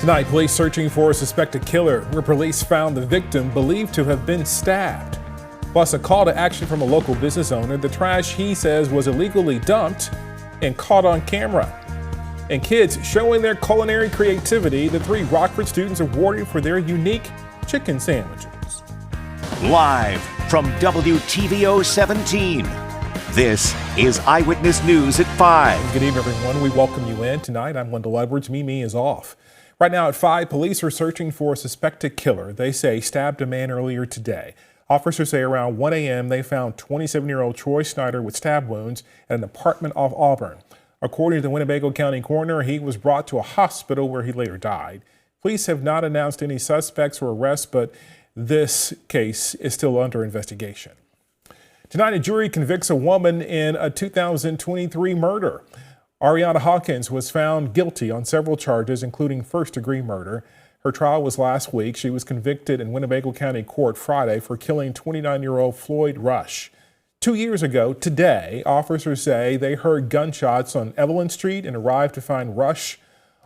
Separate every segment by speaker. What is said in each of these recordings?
Speaker 1: Tonight, police searching for a suspected killer, where police found the victim believed to have been stabbed. Plus, a call to action from a local business owner. The trash, he says, was illegally dumped and caught on camera. And kids showing their culinary creativity, the 3 Rockford students awarded for their unique chicken sandwiches.
Speaker 2: Live from WTVO 17, this is Eyewitness News at 5.
Speaker 1: Good evening, everyone. We welcome you in. Tonight, I'm Wendell Edwards. Mimi is off. Right now at 5, police are searching for a suspected killer. They say stabbed a man earlier today. Officers say around 1 a.m. they found 27-year-old Troy Snyder with stab wounds at an apartment off Auburn. According to the Winnebago County coroner, he was brought to a hospital where he later died. Police have not announced any suspects or arrests, but this case is still under investigation. Tonight, a jury convicts a woman in a 2023 murder. Ariana Hawkins was found guilty on several charges, including first-degree murder. Her trial was last week. She was convicted in Winnebago County Court Friday for killing 29-year-old Floyd Rush. 2 years ago today, officers say they heard gunshots on Evelyn Street and arrived to find Rush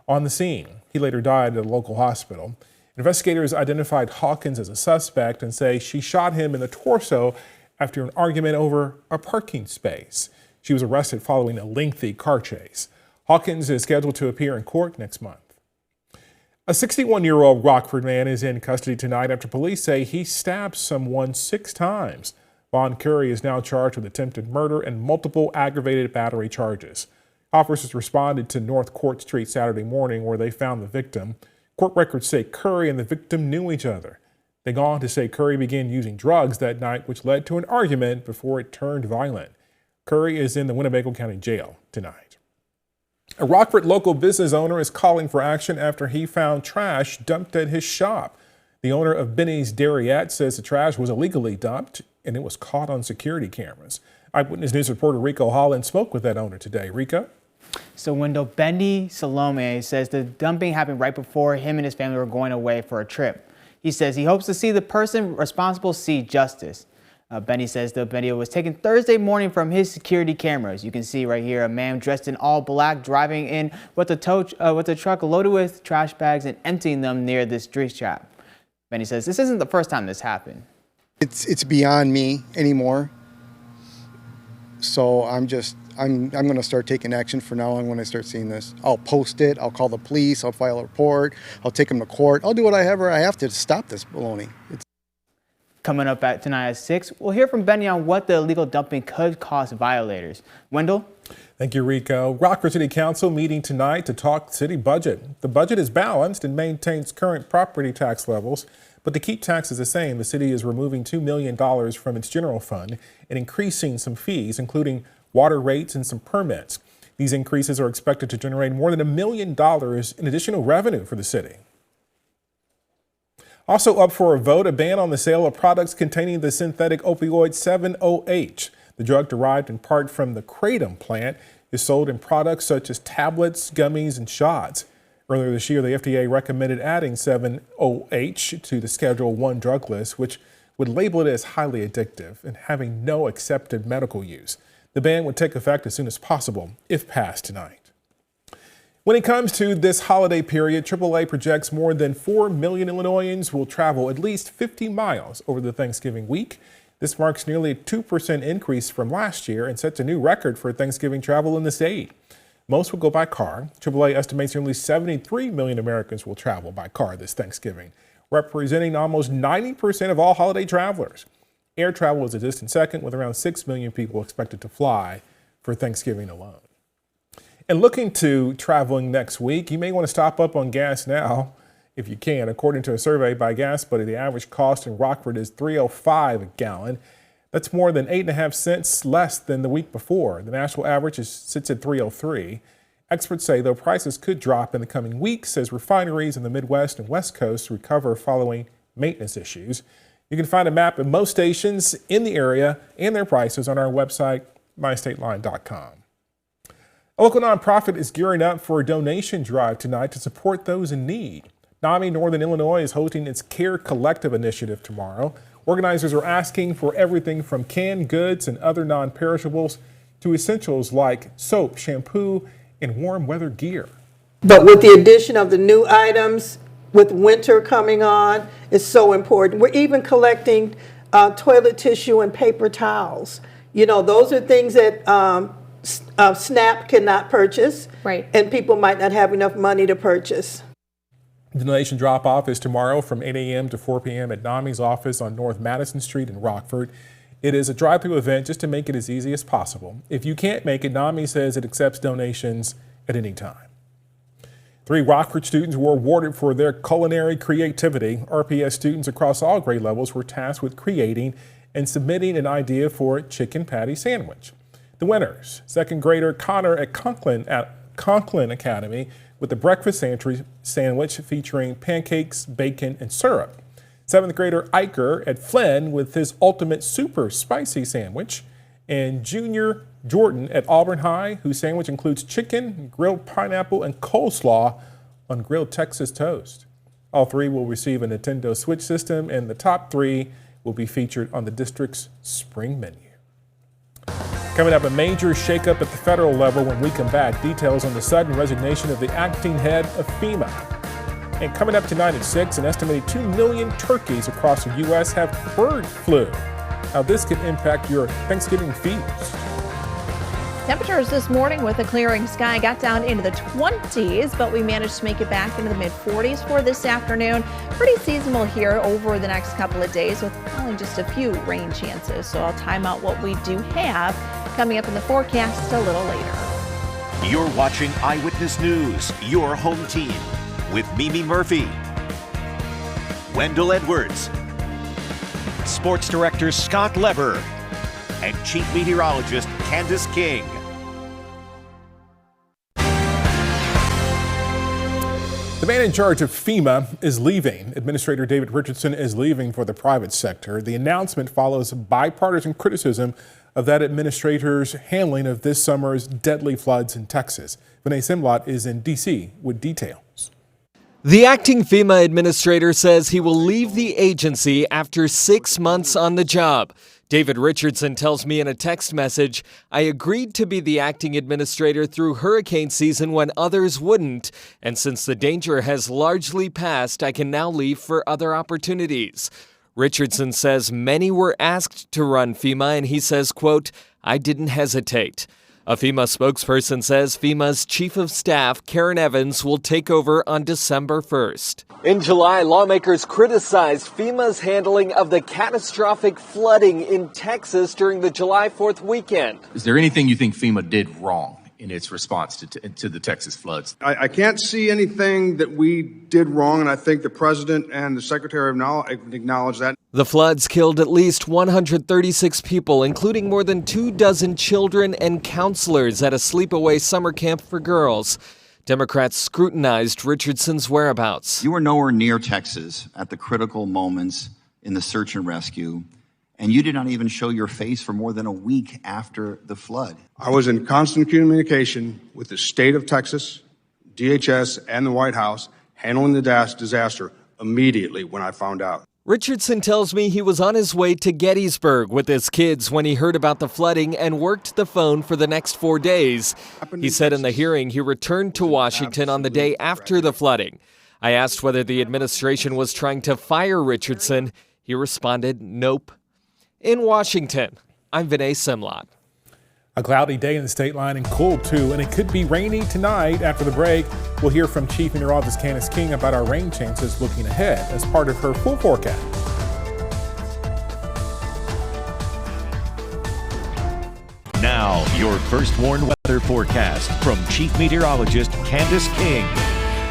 Speaker 1: on the scene. He later died at a local hospital. Investigators identified Hawkins as a suspect and say she shot him in the torso after an argument over a parking space. She was arrested following a lengthy car chase. Hawkins is scheduled to appear in court next month. A 61-year-old Rockford man is in custody tonight after police say he stabbed someone 6 times. Vaughn Curry is now charged with attempted murder and multiple aggravated battery charges. Officers responded to North Court Street Saturday morning where they found the victim. Court records say Curry and the victim knew each other. They go on to say Curry began using drugs that night, which led to an argument before it turned violent. Curry is in the Winnebago County Jail tonight. A Rockford local business owner is calling for action after he found trash dumped at his shop. The owner of Benny's Dairyette says the trash was illegally dumped and it was caught on security cameras. Eyewitness News reporter Rico Holland spoke with that owner today. Rico?
Speaker 3: So Wendell, Benny Salome says the dumping happened right before him and his family were going away for a trip. He says he hopes to see the person responsible see justice. Benny says the video was taken Thursday morning from his security cameras. You can see right here a man dressed in all black driving in with a truck loaded with trash bags and emptying them near this street shop. Benny says this isn't the first time this happened.
Speaker 4: It's beyond me anymore. So I'm going to start taking action from now on when I start seeing this. I'll post it. I'll call the police. I'll file a report. I'll take them to court. I'll do whatever I have to stop this baloney.
Speaker 3: Coming up tonight at 6, we'll hear from Benny on what the illegal dumping could cost violators. Wendell?
Speaker 1: Thank you, Rico. Rockford City Council meeting tonight to talk city budget. The budget is balanced and maintains current property tax levels, but to keep taxes the same, the city is removing $2 million from its general fund and increasing some fees, including water rates and some permits. These increases are expected to generate more than $1 million in additional revenue for the city. Also up for a vote, a ban on the sale of products containing the synthetic opioid 7-OH. The drug, derived in part from the kratom plant, is sold in products such as tablets, gummies, and shots. Earlier this year, the FDA recommended adding 7-OH to the Schedule I drug list, which would label it as highly addictive and having no accepted medical use. The ban would take effect as soon as possible if passed tonight. When it comes to this holiday period, AAA projects more than 4 million Illinoisans will travel at least 50 miles over the Thanksgiving week. This marks nearly a 2% increase from last year and sets a new record for Thanksgiving travel in the state. Most will go by car. AAA estimates nearly 73 million Americans will travel by car this Thanksgiving, representing almost 90% of all holiday travelers. Air travel is a distant second, with around 6 million people expected to fly for Thanksgiving alone. And looking to traveling next week, you may want to stop up on gas now if you can. According to a survey by Gas Buddy, the average cost in Rockford is $3.05 a gallon. That's more than 8.5 cents less than the week before. The national average sits at $3.03. Experts say, though, prices could drop in the coming weeks as refineries in the Midwest and West Coast recover following maintenance issues. You can find a map of most stations in the area and their prices on our website, mystateline.com. A local nonprofit is gearing up for a donation drive tonight to support those in need. NAMI Northern Illinois is hosting its Care Collective initiative tomorrow. Organizers are asking for everything from canned goods and other non-perishables to essentials like soap, shampoo, and warm weather gear.
Speaker 5: But with the addition of the new items, with winter coming on, it's so important. We're even collecting toilet tissue and paper towels. You know, those are things that SNAP cannot purchase,
Speaker 6: right?
Speaker 5: And people might not have enough money to purchase.
Speaker 1: The donation drop-off is tomorrow from 8 a.m. to 4 p.m. at NAMI's office on North Madison Street in Rockford. It is a drive-through event just to make it as easy as possible. If you can't make it, NAMI says it accepts donations at any time. 3 Rockford students were awarded for their culinary creativity. RPS students across all grade levels were tasked with creating and submitting an idea for a chicken patty sandwich. The winners, second grader Connor at Conklin Academy with the breakfast sandwich featuring pancakes, bacon, and syrup. 7th grader Iker at Flynn with his ultimate super spicy sandwich. And junior Jordan at Auburn High, whose sandwich includes chicken, grilled pineapple, and coleslaw on grilled Texas toast. All 3 will receive a Nintendo Switch system, and the top 3 will be featured on the district's spring menu. Coming up, a major shakeup at the federal level when we come back. Details on the sudden resignation of the acting head of FEMA. And coming up tonight at 6, an estimated 2 million turkeys across the U.S. have bird flu. How this could impact your Thanksgiving feast.
Speaker 6: Temperatures this morning with a clearing sky got down into the 20s, but we managed to make it back into the mid-40s for this afternoon. Pretty seasonal here over the next couple of days with only just a few rain chances. So I'll time out what we do have coming up in the forecast a little later.
Speaker 2: You're watching Eyewitness News, your home team, with Mimi Murphy, Wendell Edwards, Sports Director Scott Lever, and Chief Meteorologist Candace King.
Speaker 1: The man in charge of FEMA is leaving. Administrator David Richardson is leaving for the private sector. The announcement follows bipartisan criticism of that administrator's handling of this summer's deadly floods in Texas. Vinay Simlot is in D.C. with details.
Speaker 7: The acting FEMA administrator says he will leave the agency after 6 months on the job. David Richardson tells me in a text message, I agreed to be the acting administrator through hurricane season when others wouldn't. And since the danger has largely passed, I can now leave for other opportunities. Richardson says many were asked to run FEMA, and he says, quote, I didn't hesitate. A FEMA spokesperson says FEMA's chief of staff, Karen Evans, will take over on December 1st. In July, lawmakers criticized FEMA's handling of the catastrophic flooding in Texas during the July 4th weekend.
Speaker 8: Is there anything you think FEMA did wrong in its response to the Texas floods?
Speaker 9: I can't see anything that we did wrong, and I think the president and the secretary have acknowledged that.
Speaker 7: The floods killed at least 136 people, including more than 24 children and counselors at a sleepaway summer camp for girls. Democrats scrutinized Richardson's whereabouts.
Speaker 10: You were nowhere near Texas at the critical moments in the search and rescue, and you did not even show your face for more than a week after the flood.
Speaker 9: I was in constant communication with the state of Texas, DHS, and the White House, handling the disaster immediately when I found out.
Speaker 7: Richardson tells me he was on his way to Gettysburg with his kids when he heard about the flooding and worked the phone for the next 4 days. He said in the hearing he returned to Washington on the day after the flooding. I asked whether the administration was trying to fire Richardson. He responded, nope. In Washington, I'm Vinay Simlot.
Speaker 1: A cloudy day in the state line and cool too, and it could be rainy tonight. After the break, we'll hear from Chief Meteorologist Candace King about our rain chances looking ahead as part of her full forecast.
Speaker 2: Now, your first warned weather forecast from Chief Meteorologist Candace King.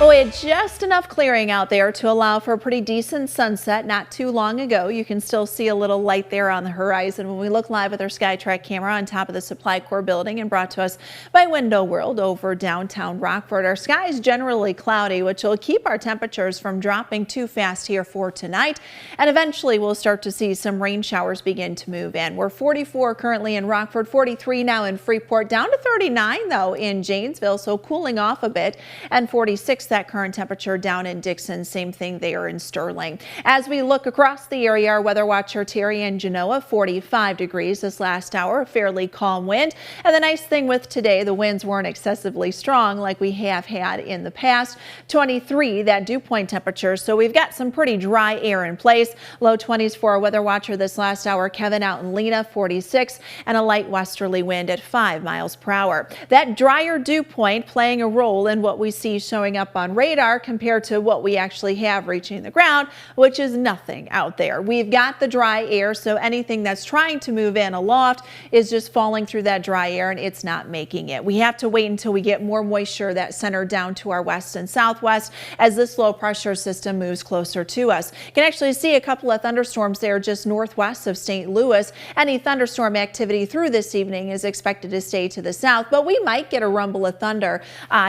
Speaker 6: Well, we had just enough clearing out there to allow for a pretty decent sunset not too long ago. You can still see a little light there on the horizon when we look live with our SkyTrack camera on top of the Supply Corps building, and brought to us by Window World over downtown Rockford. Our sky is generally cloudy, which will keep our temperatures from dropping too fast here for tonight. And eventually we'll start to see some rain showers begin to move in. We're 44 currently in Rockford, 43 now in Freeport, down to 39 though in Janesville, so cooling off a bit, and 46 46, that current temperature down in Dixon. Same thing there in Sterling. As we look across the area, our weather watcher Terry in Genoa, 45 degrees this last hour, a fairly calm wind. And the nice thing with today, the winds weren't excessively strong like we have had in the past. 23, that dew point temperature. So we've got some pretty dry air in place. Low 20s for our weather watcher this last hour. Kevin out in Lena, 46, and a light westerly wind at 5 miles per hour. That drier dew point playing a role in what we see showing up on radar compared to what we actually have reaching the ground, which is nothing out there. We've got the dry air, so anything that's trying to move in aloft is just falling through that dry air and it's not making it. We have to wait until we get more moisture that's centered down to our west and southwest as this low pressure system moves closer to us. You can actually see a couple of thunderstorms there just northwest of St. Louis. Any thunderstorm activity through this evening is expected to stay to the south, but we might get a rumble of thunder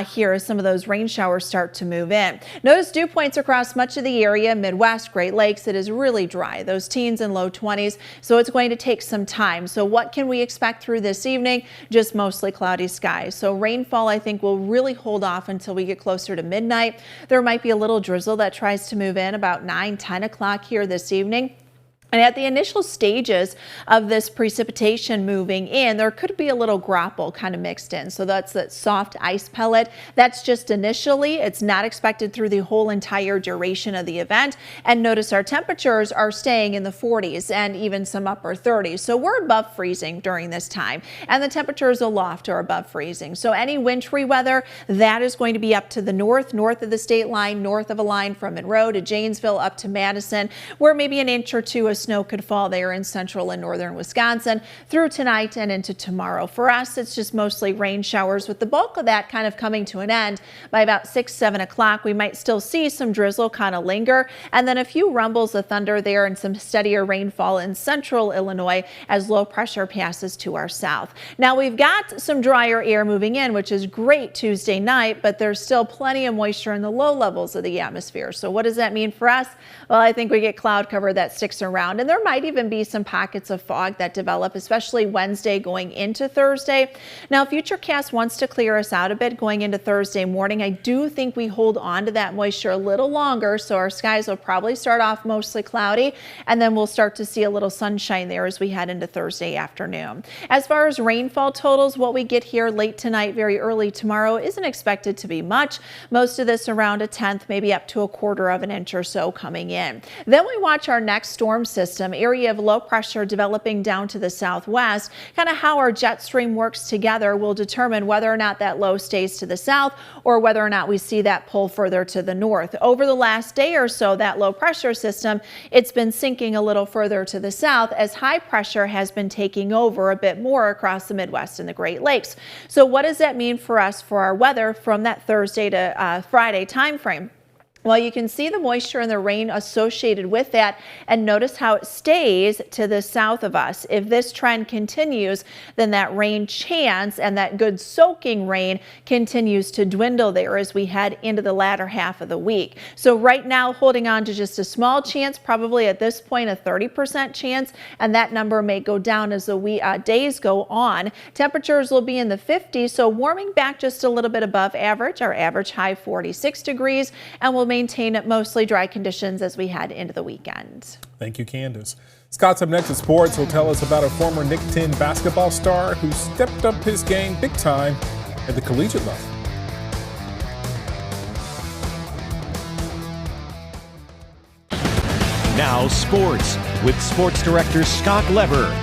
Speaker 6: here as some of those rain showers start to move in. Notice dew points across much of the area, Midwest, Great Lakes. It is really dry, those teens and low 20s, so it's going to take some time. So what can we expect through this evening? Just mostly cloudy skies. So rainfall, I think, will really hold off until we get closer to midnight. There might be a little drizzle that tries to move in about 9-10 o'clock here this evening. And at the initial stages of this precipitation moving in, there could be a little grapple kind of mixed in. So that's that soft ice pellet. That's just initially. It's not expected through the whole entire duration of the event. And notice our temperatures are staying in the 40s and even some upper 30s. So we're above freezing during this time. And the temperatures aloft are above freezing. So any wintry weather, that is going to be up to the north of the state line, north of a line from Monroe to Janesville up to Madison, where maybe an inch or two of snow could fall there in central and northern Wisconsin through tonight and into tomorrow. For us, it's just mostly rain showers, with the bulk of that kind of coming to an end by about 6-7 o'clock. We might still see some drizzle kind of linger, and then a few rumbles of thunder there and some steadier rainfall in central Illinois as low pressure passes to our south. Now we've got some drier air moving in, which is great Tuesday night, but there's still plenty of moisture in the low levels of the atmosphere. So what does that mean for us? Well, I think we get cloud cover that sticks around, and there might even be some pockets of fog that develop, especially Wednesday going into Thursday. Now, Futurecast wants to clear us out a bit going into Thursday morning. I do think we hold on to that moisture a little longer, so our skies will probably start off mostly cloudy, and then we'll start to see a little sunshine there as we head into Thursday afternoon. As far as rainfall totals, what we get here late tonight, very early tomorrow, isn't expected to be much. Most of this around a tenth, maybe up to a quarter of an inch or so coming in. Then we watch our next storm system, area of low pressure developing down to the southwest. Kind of how our jet stream works together will determine whether or not that low stays to the south or whether or not we see that pull further to the north. Over the last day or so, that low pressure system, it's been sinking a little further to the south as high pressure has been taking over a bit more across the Midwest and the Great Lakes. So what does that mean for us for our weather from that Thursday to Friday time frame? Well, you can see the moisture and the rain associated with that, and notice how it stays to the south of us. If this trend continues, then that rain chance and that good soaking rain continues to dwindle there as we head into the latter half of the week. So right now, holding on to just a small chance, probably at this point a 30% chance, and that number may go down as the days go on. Temperatures will be in the 50s, so warming back just a little bit above average. Our average high 46 degrees, and we'll maintain mostly dry conditions as we head into the weekend.
Speaker 1: Thank you, Candace. Scott's up next at sports. He'll tell us about a former Nick 10 basketball star who stepped up his game big time at the collegiate level.
Speaker 2: Now sports with sports director Scott Leber.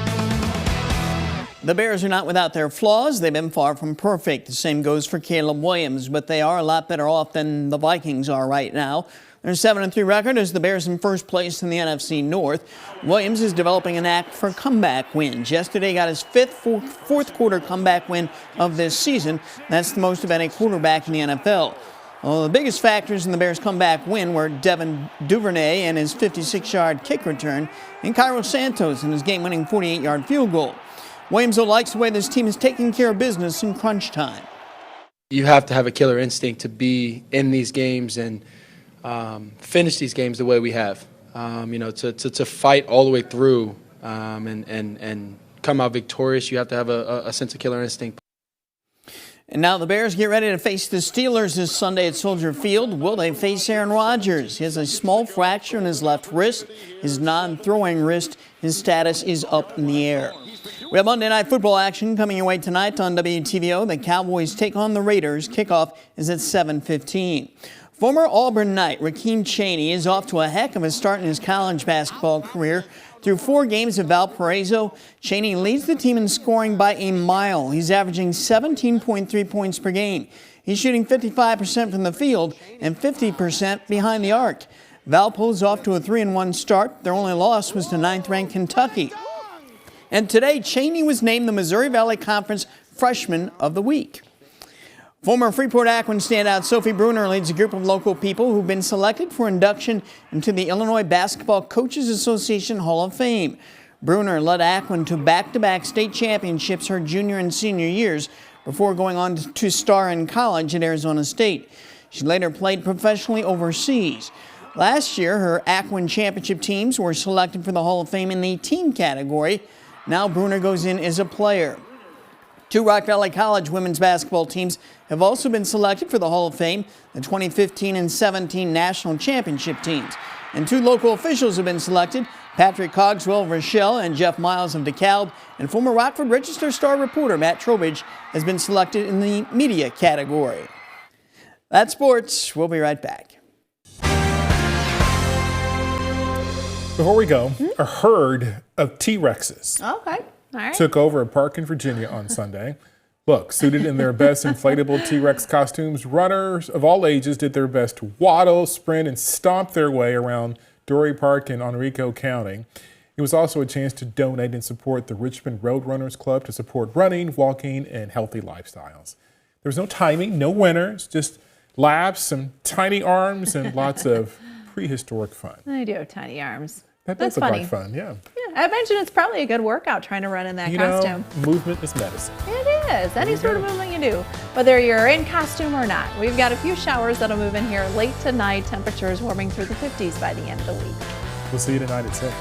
Speaker 11: The Bears are not without their flaws. They've been far from perfect. The same goes for Caleb Williams, but they are a lot better off than the Vikings are right now. Their 7-3 record is the Bears in first place in the NFC North. Williams is developing a knack for comeback wins. Yesterday got his fifth fourth quarter comeback win of this season. That's the most of any quarterback in the NFL. Well, the biggest factors in the Bears' comeback win were Devin Duvernay and his 56-yard kick return, and Cairo Santos and his game-winning 48-yard field goal. Williams likes the way this team is taking care of business in crunch time.
Speaker 12: You have to have a killer instinct to be in these games and finish these games the way we have. To fight all the way through and come out victorious, you have to have a sense of killer instinct.
Speaker 11: And now the Bears get ready to face the Steelers this Sunday at Soldier Field. Will they face Aaron Rodgers? He has a small fracture in his left wrist, his non-throwing wrist. His status is up in the air. We have Monday Night Football action coming your way tonight on WTVO. The Cowboys take on the Raiders. Kickoff is at 7:15. Former Auburn Knight Rakeem Chaney is off to a heck of a start in his college basketball career. Through 4 games at Valparaiso, Chaney leads the team in scoring by a mile. He's averaging 17.3 points per game. He's shooting 55% from the field and 50% behind the arc. Valpo's off to a 3-1 start. Their only loss was to 9th-ranked Kentucky. And today, Chaney was named the Missouri Valley Conference Freshman of the Week. Former Freeport-Akron standout Sophie Bruner leads a group of local people who've been selected for induction into the Illinois Basketball Coaches Association Hall of Fame. Bruner led Akron to back-to-back state championships her junior and senior years before going on to star in college at Arizona State. She later played professionally overseas. Last year, her Akron championship teams were selected for the Hall of Fame in the team category. Now Bruner goes in as a player. 2 Rock Valley College women's basketball teams have also been selected for the Hall of Fame, the 2015 and 17 national championship teams. And 2 local officials have been selected, Patrick Cogswell of Rochelle and Jeff Miles of DeKalb, and former Rockford Register star reporter Matt Trowbridge has been selected in the media category. That's sports. We'll be right back.
Speaker 1: Before we go, a herd of T-Rexes
Speaker 6: Okay. All right.
Speaker 1: took over a park in Virginia on Sunday. Look, suited in their best inflatable T-Rex costumes, runners of all ages did their best to waddle, sprint, and stomp their way around Dory Park in Henrico County. It was also a chance to donate and support the Richmond Roadrunners Club to support running, walking, and healthy lifestyles. There was no timing, no winners, just laps, some tiny arms, and lots of prehistoric fun.
Speaker 6: I do have tiny arms.
Speaker 1: That
Speaker 6: That's
Speaker 1: does look
Speaker 6: funny.
Speaker 1: like fun, yeah.
Speaker 6: Yeah, I imagine it's probably a good workout trying to run in that
Speaker 1: You
Speaker 6: costume.
Speaker 1: know, movement is medicine.
Speaker 6: It is. Any sort of movement you do, whether you're in costume or not. We've got a few showers that'll move in here late tonight. Temperatures warming through the 50s by the end of the week.
Speaker 1: We'll see you tonight at 6.